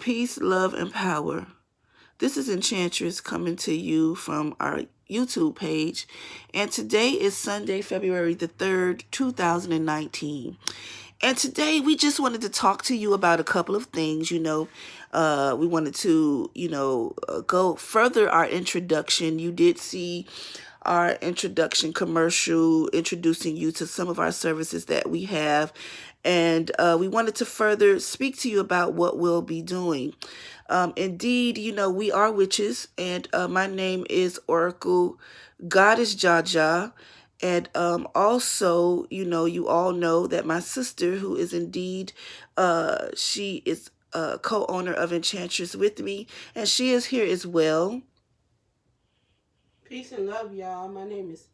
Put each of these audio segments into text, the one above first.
Peace, love, and power. This is Enchantress coming to you from our YouTube page. And today is Sunday, February the 3rd, 2019. And today we just wanted to talk to you about a couple of things. We wanted to, go further our introduction. You did see our introduction commercial introducing you to some of our services that we have. And we wanted to further speak to you about what we'll be doing. Indeed, we are witches, and my name is Oracle Goddess JaJa. And also, you all know that my sister, who is indeed, she is a co-owner of Enchantress with me, and she is here as well. Peace and love, y'all. My name is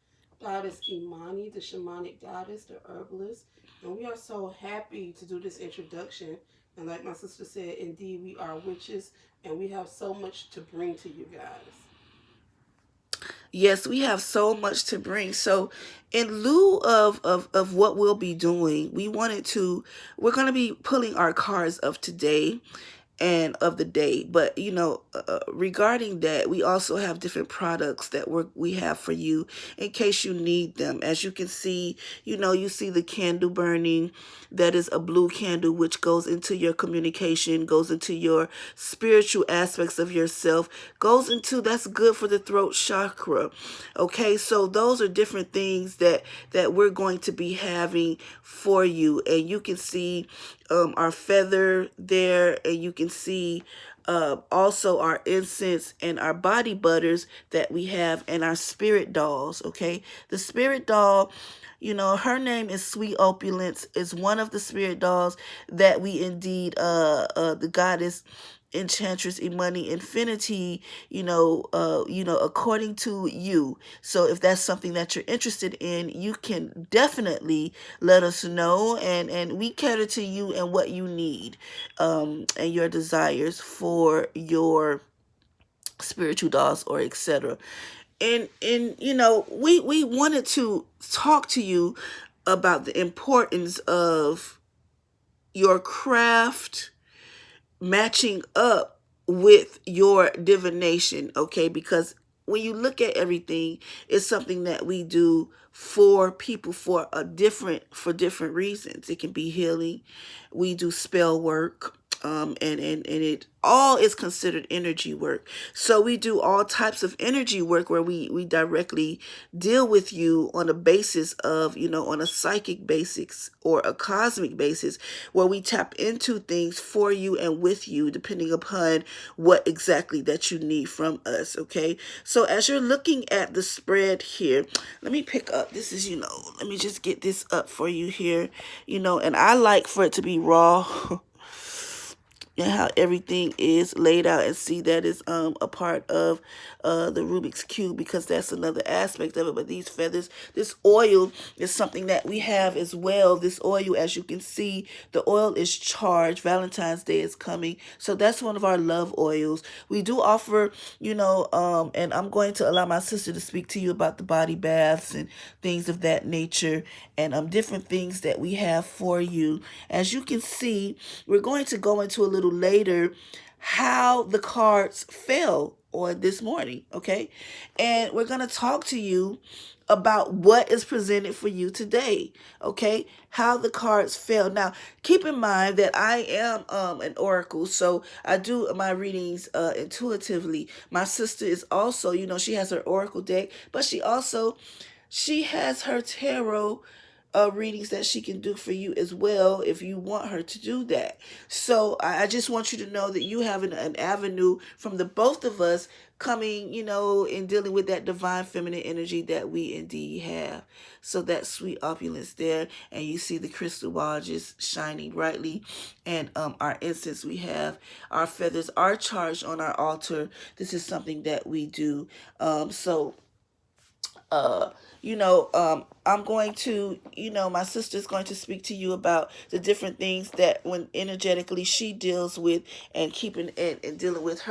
Goddess Imani, the Shamanic Goddess, the Herbalist, and we are so happy to do this introduction. And like my sister said, indeed, we are witches, and we have so much to bring to you guys. Yes, we have so much to bring. So, in lieu of what we'll be doing, we're going to be pulling our cards of today and of the day. But regarding that, we also have different products that we have for you in case you need them. As you can see, you see the candle burning. That is a blue candle, which goes into your communication, goes into your spiritual aspects of yourself, that's good for the throat chakra. Okay, so those are different things that we're going to be having for you. And you can see our feather there, and you can see also our incense and our body butters that we have, and our spirit dolls. Okay, the spirit doll, her name is Sweet Opulence, is one of the spirit dolls that we indeed, the goddess Enchantress Imani Infinity, according to you. So if that's something that you're interested in, you can definitely let us know, and we cater to you and what you need, and your desires for your spiritual dolls or etc. And we wanted to talk to you about the importance of your craft matching up with your divination, okay? Because when you look at everything, it's something that we do for people for different reasons. It can be healing. We do spell work. And it all is considered energy work. So we do all types of energy work where we directly deal with you on a basis of, on a psychic basis or a cosmic basis, where we tap into things for you and with you, depending upon what exactly that you need from us. Okay, so as you're looking at the spread here, let me pick up, this is, let me just get this up for you here, and I like for it to be raw. And how everything is laid out, and see that is a part of the Rubik's Cube, because that's another aspect of it. But these feathers, this oil is something that we have as well. This oil, as you can see, the oil is charged. Valentine's Day is coming, so that's one of our love oils. We do offer, and I'm going to allow my sister to speak to you about the body baths and things of that nature, and different things that we have for you. As you can see, we're going to go into a little later how the cards fell on this morning, okay? And we're going to talk to you about what is presented for you today, okay? How the cards fell. Now, keep in mind that I am an oracle, so I do my readings intuitively. My sister is also, she has her oracle deck, but she has her tarot readings that she can do for you as well, if you want her to do that. So I just want you to know that you have an avenue from the both of us coming, and dealing with that divine feminine energy that we indeed have. So that sweet opulence there, and you see the crystal ball just shining brightly, and our incense, we have our feathers are charged on our altar. This is something that we do. So uh I'm going to, my sister's going to speak to you about the different things that when energetically she deals with, and keeping and dealing with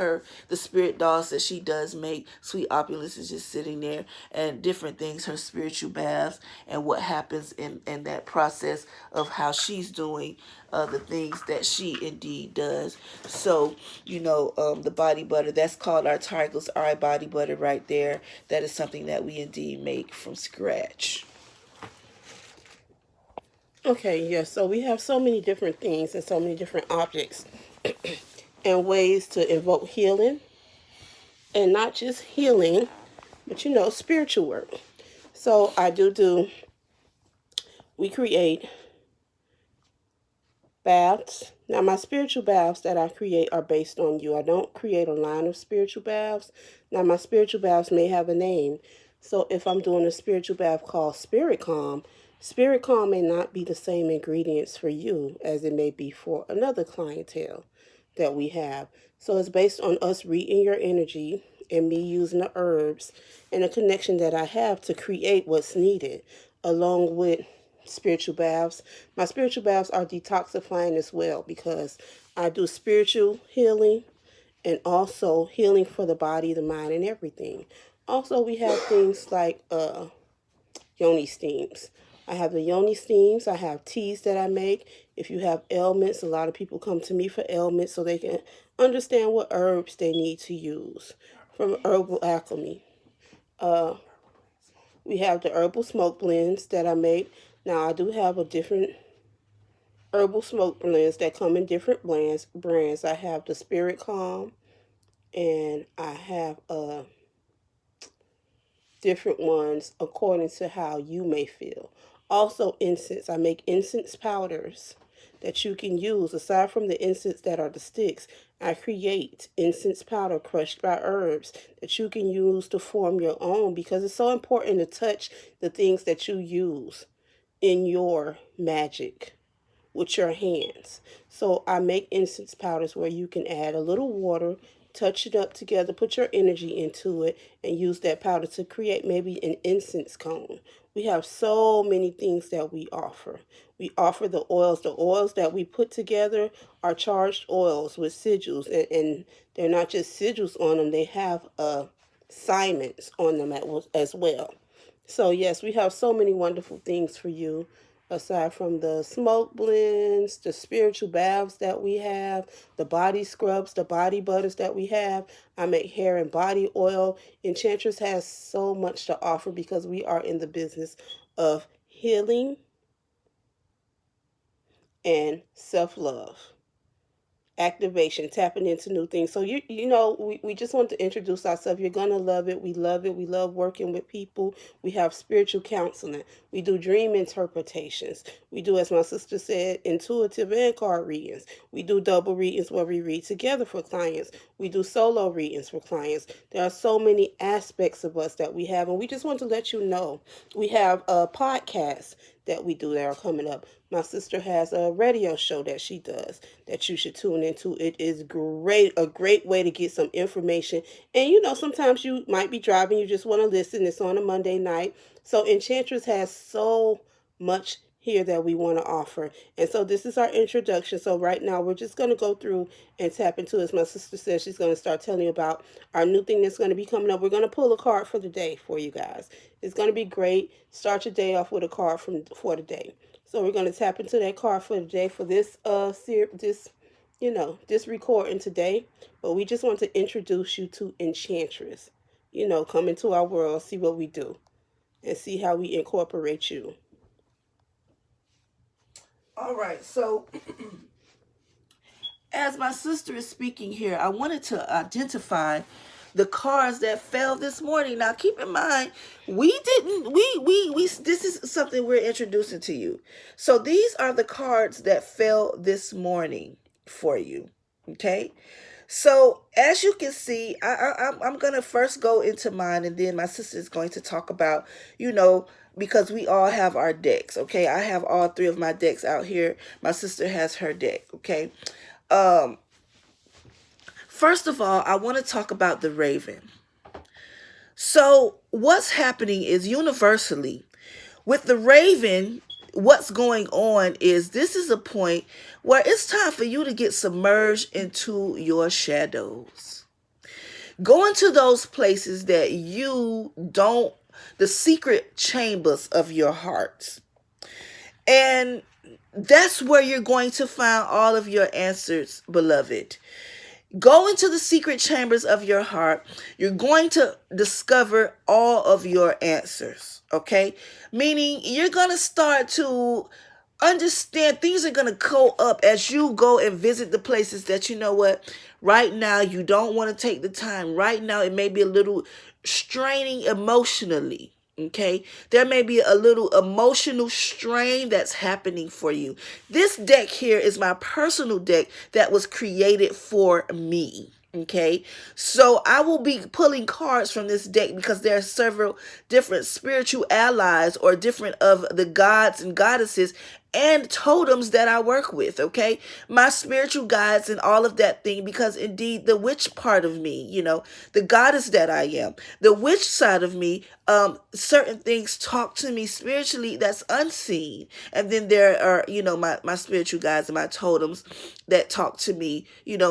the spirit dolls that she does make. Sweet Opulence is just sitting there, and different things, her spiritual baths, and what happens in that process of how she's doing the things that she indeed does. So, the body butter, that's called our Tiger's Eye body butter right there. That is something that we indeed make from scratch. Okay, yes. So we have so many different things and so many different objects and ways to invoke healing, and not just healing, but spiritual work. So I do. We create baths. Now, my spiritual baths that I create are based on you. I don't create a line of spiritual baths. Now, my spiritual baths may have a name. So, if I'm doing a spiritual bath called Spirit Calm may not be the same ingredients for you as it may be for another clientele that we have. So, it's based on us reading your energy and me using the herbs and the connection that I have to create what's needed, along with spiritual baths. My spiritual baths are detoxifying as well, because I do spiritual healing and also healing for the body, the mind, and everything. Also, we have things like yoni steams. I have the yoni steams. I have teas that I make. If you have ailments, a lot of people come to me for ailments so they can understand what herbs they need to use from Herbal Alchemy. Uh, we have the herbal smoke blends that I make. Now, I do have a different herbal smoke blends that come in different brands. I have the Spirit Calm, and I have different ones according to how you may feel. Also, incense. I make incense powders that you can use. Aside from the incense that are the sticks, I create incense powder crushed by herbs that you can use to form your own, because it's so important to touch the things that you use in your magic with your hands. So I make incense powders where you can add a little water, touch it up together, put your energy into it, and use that powder to create maybe an incense cone. We have so many things that we offer. We offer the oils. The oils that we put together are charged oils with sigils, and they're not just sigils on them, they have assignments on them as well. So, yes, we have so many wonderful things for you, aside from the smoke blends, the spiritual baths that we have, the body scrubs, the body butters that we have. I make hair and body oil. Enchantress has so much to offer because we are in the business of healing and self-love, activation, tapping into new things. So we just want to introduce ourselves. You're gonna love it. We love it. We love working with people. We have spiritual counseling. We do dream interpretations. We do, as my sister said, intuitive and card readings. We do double readings where we read together for clients. We do solo readings for clients. There are so many aspects of us that we have, and we just want to let you know. We have a podcast that we do that are coming up. My sister has a radio show that she does that you should tune into. It is a great way to get some information. And sometimes you might be driving, you just want to listen. It's on a Monday night. So Enchantress has so much here that we want to offer. And so this is our introduction. So right now we're just going to go through and tap into, as my sister says, she's going to start telling you about our new thing that's going to be coming up. We're going to pull a card for the day for you guys. It's going to be great. Start your day off with a card for the day. So we're going to tap into that card for the day for this recording today. But we just want to introduce you to Enchantress. Come into our world, see what we do, and see how we incorporate you. All right, so as my sister is speaking here, I wanted to identify the cards that fell this morning. Now, keep in mind, we didn't, we this is something we're introducing to you. So these are the cards that fell this morning for you. Okay. So as you can see, I'm going to first go into mine, and then my sister is going to talk about, because we all have our decks. Okay. I have all three of my decks out here. My sister has her deck. Okay. Um, First of all, I want to talk about the Raven. So what's happening is, universally with the Raven, what's going on is, this is a point where it's time for you to get submerged into your shadows. Go into those places that you the secret chambers of your heart. And That's where you're going to find all of your answers, beloved. Go into the secret chambers of your heart. You're going to discover all of your answers, okay? Meaning you're going to start to understand things are going to go up as you go and visit the places that you know what, right now you don't want to take the time. Right now it may be a little straining emotionally. Okay, there may be a little emotional strain that's happening for you. This deck here is my personal deck that was created for me. Okay, so I will be pulling cards from this deck because there are several different spiritual allies or different of the gods and goddesses and totems that I work with, okay? My spiritual guides and all of that thing, because indeed the witch part of me, the goddess that I am, the witch side of me, certain things talk to me spiritually that's unseen. And then there are, my spiritual guides and my totems that talk to me, in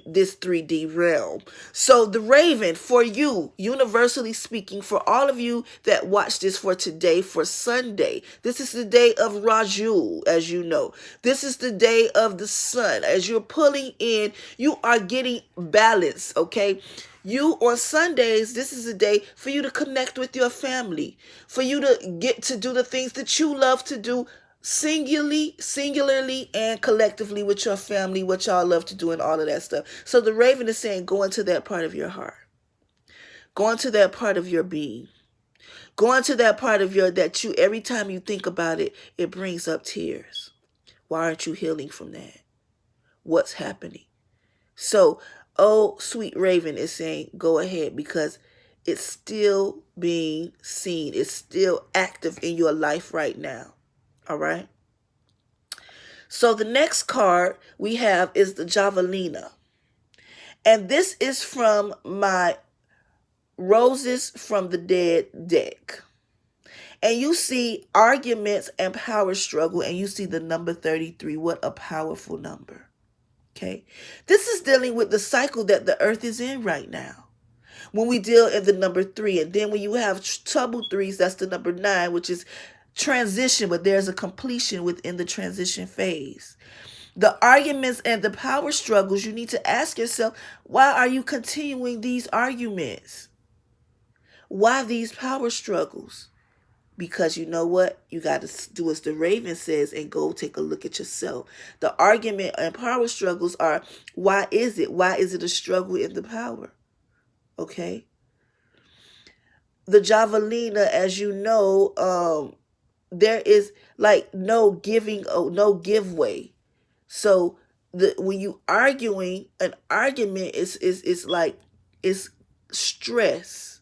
this 3D realm. So the Raven, for you, universally speaking, for all of you that watch this for today, for Sunday, this is the day of Raju, as you know. This is the day of the sun. As you're pulling in, you are getting balance, okay? You on Sundays, this is a day for you to connect with your family, for you to get to do the things that you love to do singularly and collectively with your family, what y'all love to do and all of that stuff. So the Raven is saying, go into that part of your heart. Go into that part of your being. Go into that part of your, that you, every time you think about it, it brings up tears. Why aren't you healing from that? What's happening? So, oh, sweet Raven is saying, go ahead, because it's still being seen. It's still active in your life right now. All right. So the next card we have is the Javelina. And this is from my Roses from the Dead deck. And you see arguments and power struggle, and you see the number 33. What a powerful number. Okay. This is dealing with the cycle that the earth is in right now. When we deal in the number 3, and then when you have double threes, that's the number 9, which is transition, but there's a completion within the transition phase. The arguments and the power struggles, you need to ask yourself, why are you continuing these arguments? Why these power struggles? Because you know what? You got to do as the Raven says and go take a look at yourself. The argument and power struggles are, why is it? Why is it a struggle in the power? Okay. The Javelina, as you know, there is like no giving, no give way. So when you arguing, an argument is like, it's stress.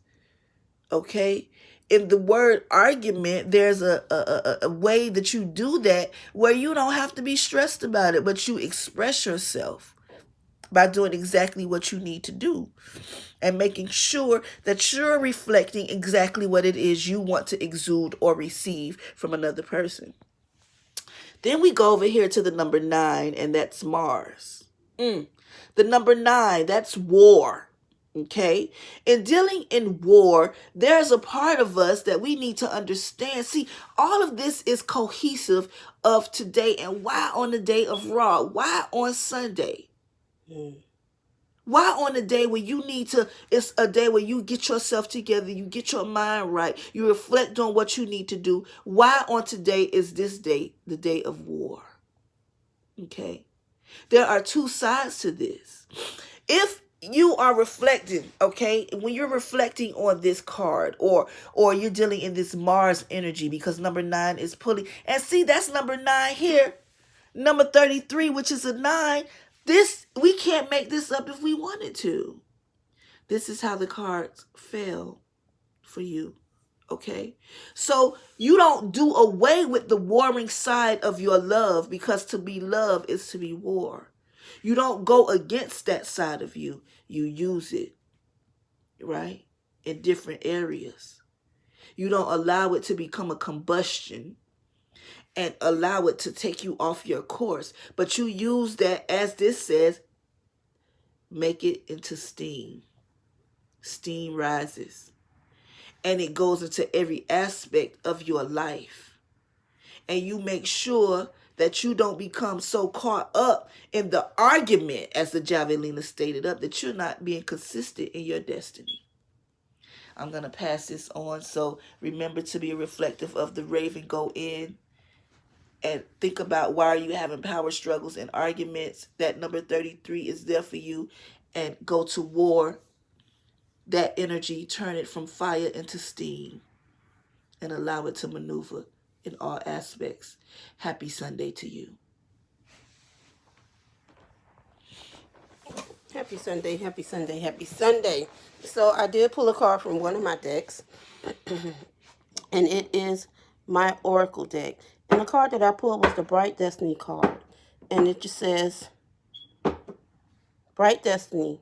Okay. In the word argument, there's a way that you do that where you don't have to be stressed about it, but you express yourself by doing exactly what you need to do and making sure that you're reflecting exactly what it is you want to exude or receive from another person. Then we go over here to the number 9, and that's Mars. The number 9, that's war. Okay? In dealing in war, there's a part of us that we need to understand. See, all of this is cohesive of today. And why on the day of Raw? Why on Sunday? Why on a day where you need to, it's a day where you get yourself together, you get your mind right, you reflect on what you need to do. Why on today is this day, the day of war? Okay? There are two sides to this. If you are reflecting, okay, when you're reflecting on this card, or you're dealing in this Mars energy, because number 9 is pulling, and see, that's number 9 here, number 33, which is a 9. This, we can't make this up if we wanted to. This is how the cards fell for you. Okay? So you don't do away with the warring side of your love, because to be love is to be war. You don't go against that side of you. You use it, right? In different areas. You don't allow it to become a combustion and allow it to take you off your course. But you use that, as this says, make it into steam. Steam rises. And it goes into every aspect of your life. And you make sure that you don't become so caught up in the argument, as the Javelina stated up, that you're not being consistent in your destiny. I'm going to pass this on. So remember to be reflective of the raven. Go in and think about, why are you having power struggles and arguments? That number 33 is there for you. And go to war. That energy, turn it from fire into steam and allow it to maneuver in all aspects. Happy Sunday to you. Happy Sunday, happy Sunday, happy Sunday. So I did pull a card from one of my decks, and it is my Oracle deck. And the card that I pulled was the Bright Destiny card. And it just says, Bright Destiny,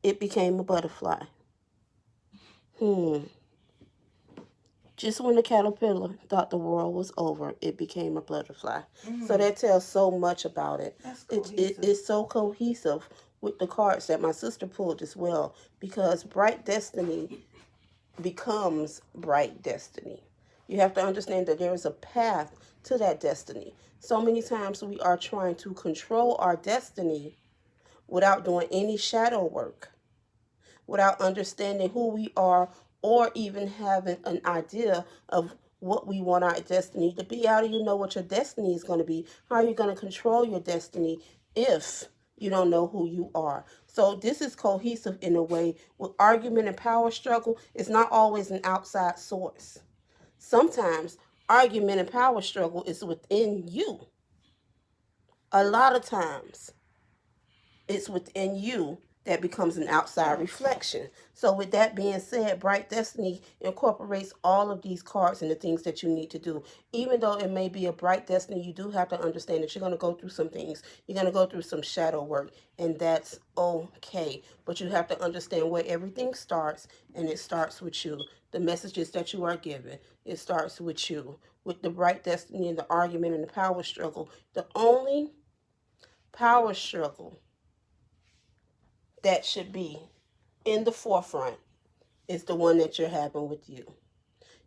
it became a butterfly. Just when the caterpillar thought the world was over, it became a butterfly. So that tells so much about it. It's so cohesive with the cards that my sister pulled as well, because bright destiny becomes bright destiny. You have to understand that there is a path to that destiny. So many times we are trying to control our destiny without doing any shadow work, without understanding who we are, or even having an idea of what we want our destiny to be. How do you know what your destiny is going to be? How are you going to control your destiny if you don't know who you are? So this is cohesive in a way. With argument and power struggle, it's not always an outside source. Sometimes argument and power struggle is within you. A lot of times it's within you that becomes an outside reflection. So with that being said, Bright Destiny incorporates all of these cards and the things that you need to do. Even though it may be a bright destiny, you do have to understand that you're going to go through some things. You're going to go through some shadow work, and that's okay. But you have to understand where everything starts, and it starts with you. The messages that you are given, it starts with you. With the bright destiny and the argument and the power struggle, the only power struggle that should be in the forefront is the one that you're having with you.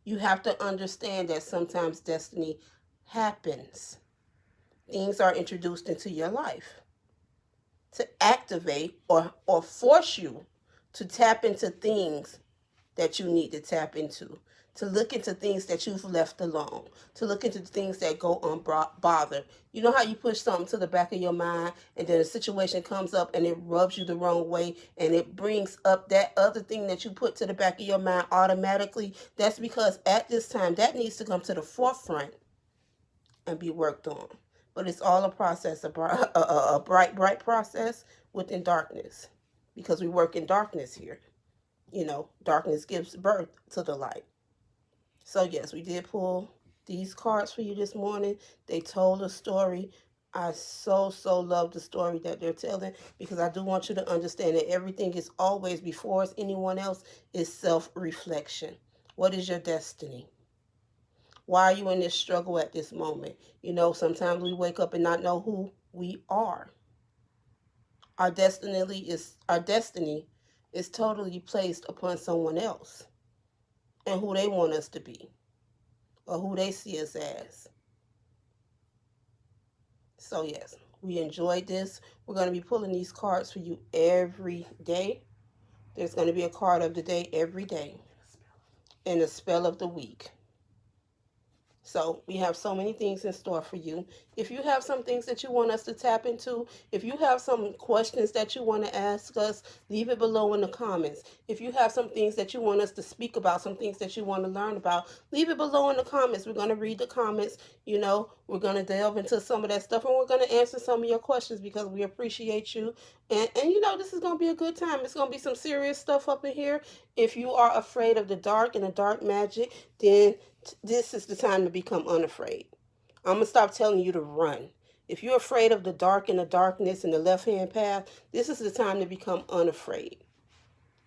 You have to understand that sometimes destiny happens. Things are introduced into your life to activate or force you to tap into things that you need to tap into, to look into things that you've left alone, to look into things that go unbothered. You know how you push something to the back of your mind, and then a situation comes up and it rubs you the wrong way, and it brings up that other thing that you put to the back of your mind automatically? That's because at this time that needs to come to the forefront and be worked on. But it's all a process, a bright process within darkness, because we work in darkness here. Darkness gives birth to the light. So yes, we did pull these cards for you this morning. They told a story. I so love the story that they're telling, because I do want you to understand that everything is always, before it's anyone else, is self-reflection. What is your destiny? Why are you in this struggle at this moment? Sometimes we wake up and not know who we are. Our destiny is totally placed upon someone else and who they want us to be, or who they see us as. So yes, we enjoyed this. We're going to be pulling these cards for you every day. There's going to be a card of the day every day, and a spell of the week. So we have so many things in store for you. If you have some things that you want us to tap into, if you have some questions that you want to ask us, leave it below in the comments. If you have some things that you want us to speak about, some things that you want to learn about, leave it below in the comments. We're going to read the comments. We're going to delve into some of that stuff, and we're going to answer some of your questions, because we appreciate you. And this is going to be a good time. It's going to be some serious stuff up in here. If you are afraid of the dark and the dark magic, then this is the time to become unafraid. I'm going to stop telling you to run. If you're afraid of the dark and the darkness and the left-hand path, this is the time to become unafraid.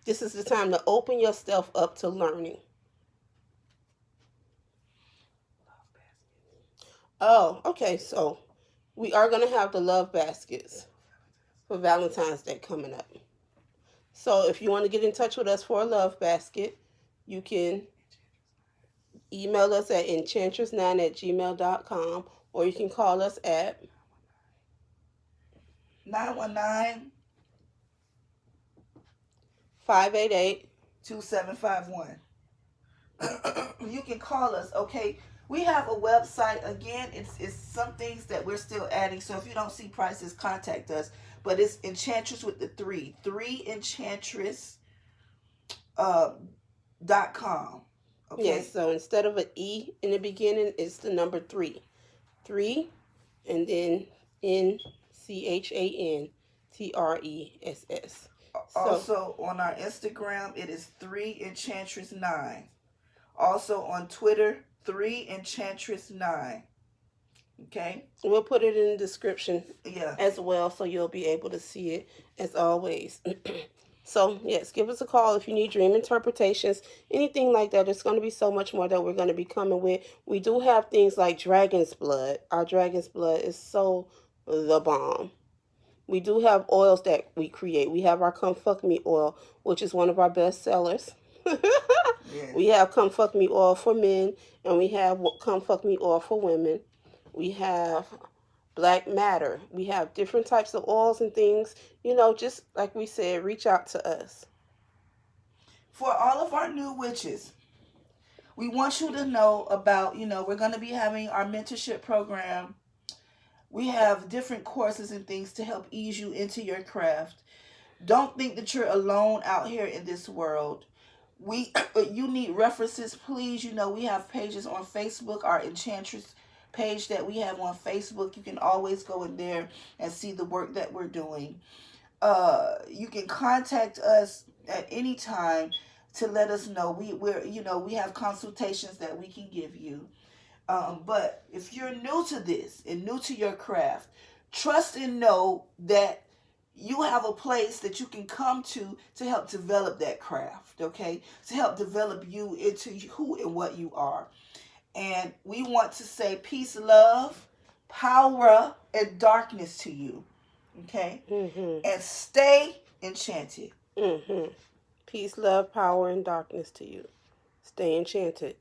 This is the time to open yourself up to learning. Oh, okay. So we are going to have the love baskets for Valentine's Day coming up. So if you want to get in touch with us for a love basket, you can email us at enchantress9@gmail.com, or you can call us at 919 588. 2751. You can call us, okay? We have a website. Again, it's some things that we're still adding. So if you don't see prices, contact us. But it's Enchantress with the three Enchantress .com. Yes, Okay? so instead of an E in the beginning, it's the number 3. 3, and then Enchantress. So, Also on our Instagram, it is 3 Enchantress 9. Also on Twitter, 3 Enchantress 9. Okay? we'll put it in the description Yeah. as well so you'll be able to see it as always. So, yes, give us a call if you need dream interpretations, anything like that. There's going to be so much more that we're going to be coming with. We do have things like dragon's blood. Our dragon's blood is so the bomb. We do have oils that we create. We have our Come Fuck Me oil, which is one of our best sellers. Yes. We have Come Fuck Me oil for men, and we have Come Fuck Me oil for women. We have black matter. We have different types of oils and things. Just like we said, reach out to us. For all of our new witches, we want you to know about, we're going to be having our mentorship program. We have different courses and things to help ease you into your craft. Don't think that you're alone out here in this world. You need references, please. We have pages on Facebook, our Enchantress page that we have on Facebook. You can always go in there and see the work that we're doing. You can contact us at any time to let us know. We have consultations that we can give you. But if you're new to this and new to your craft, trust and know that you have a place that you can come to help develop that craft, okay? To help develop you into who and what you are. And we want to say peace, love, power, and darkness to you, okay? And stay enchanted. Peace, love, power, and darkness to you. Stay enchanted.